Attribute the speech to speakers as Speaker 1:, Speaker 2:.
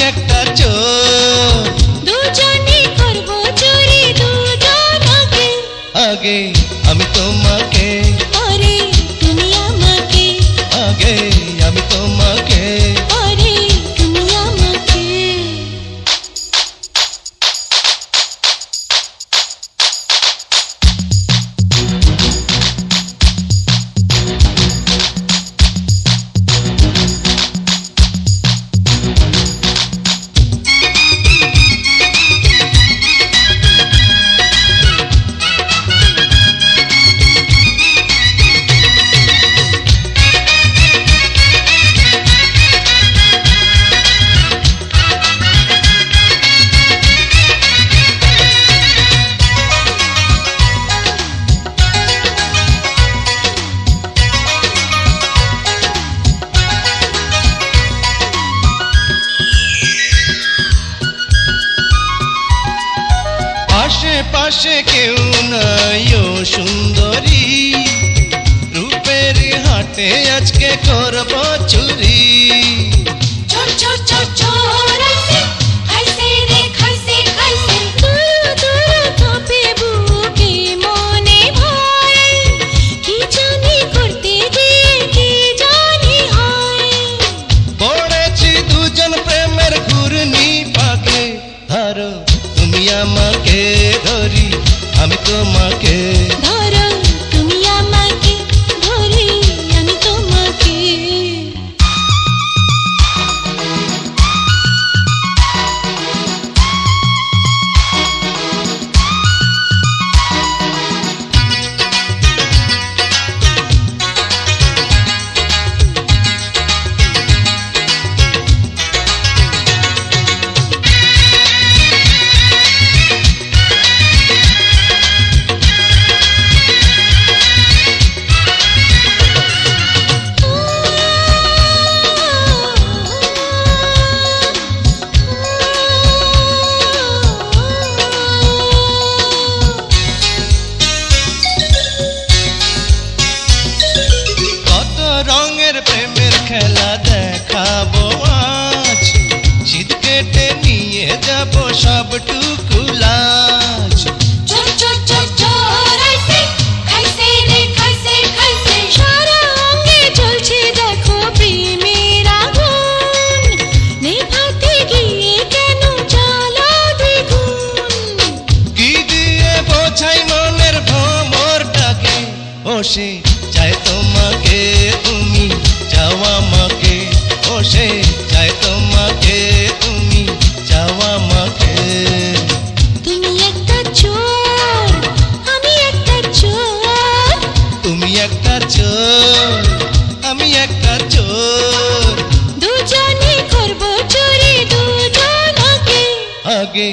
Speaker 1: একটা চোর,
Speaker 2: দুজনে করব চুরি দুজনকে।
Speaker 1: আগে আমি তোমাকে,
Speaker 2: পরে তুমি আমাকে।
Speaker 1: আগে আমি তোমাকে।
Speaker 2: পরে তুমি আমাকে।
Speaker 1: আশেপাশে কেউ নাই ও সুন্দরী, রূপের হাটে আজকে করব চুরি।
Speaker 2: চোর চোর চোর চোর আইছে, খাইছে রে খাইছে খাইছে। দূর দূর কাঁপে বুকে মনে ভয়, কি জানি করতে গিয়ে কি জানি হয়।
Speaker 1: পড়েছি দুজন প্রেমের ঘূর্ণি পাকে, ধরো তুমি আমাকে, ধরি আমি তোমাকে।
Speaker 2: ধরো তুমি আমাকে, ধরি আমি তোমাকে।
Speaker 1: রঙের প্রেমের খেলা দেখাবো আজ, শীত কেটে নিয়ে যাব সবটুকু লাজ।
Speaker 2: চোর চোর চোর চোর আইছে, খাইছে রে খাইছে খাইছে। সারা অঙ্গে জ্বলছে দেখো প্রেমের আগুন, নেভাতে গিয়ে কেন জ্বালা দ্বিগুণ।
Speaker 1: কি দিয়ে বোঝাই মনের ভ্রমরটাকে, ও সে চায় তোমাকে, তুমি চাও আমাকে। ও সে চায় তোমাকে, তুমি চাও আমাকে।
Speaker 2: তুমি একটা চোর, আমি একটা চোর।
Speaker 1: তুমি একটা চোর, আমি একটা চোর।
Speaker 2: দুজনে করব চুরি দুজনকে।
Speaker 1: আগে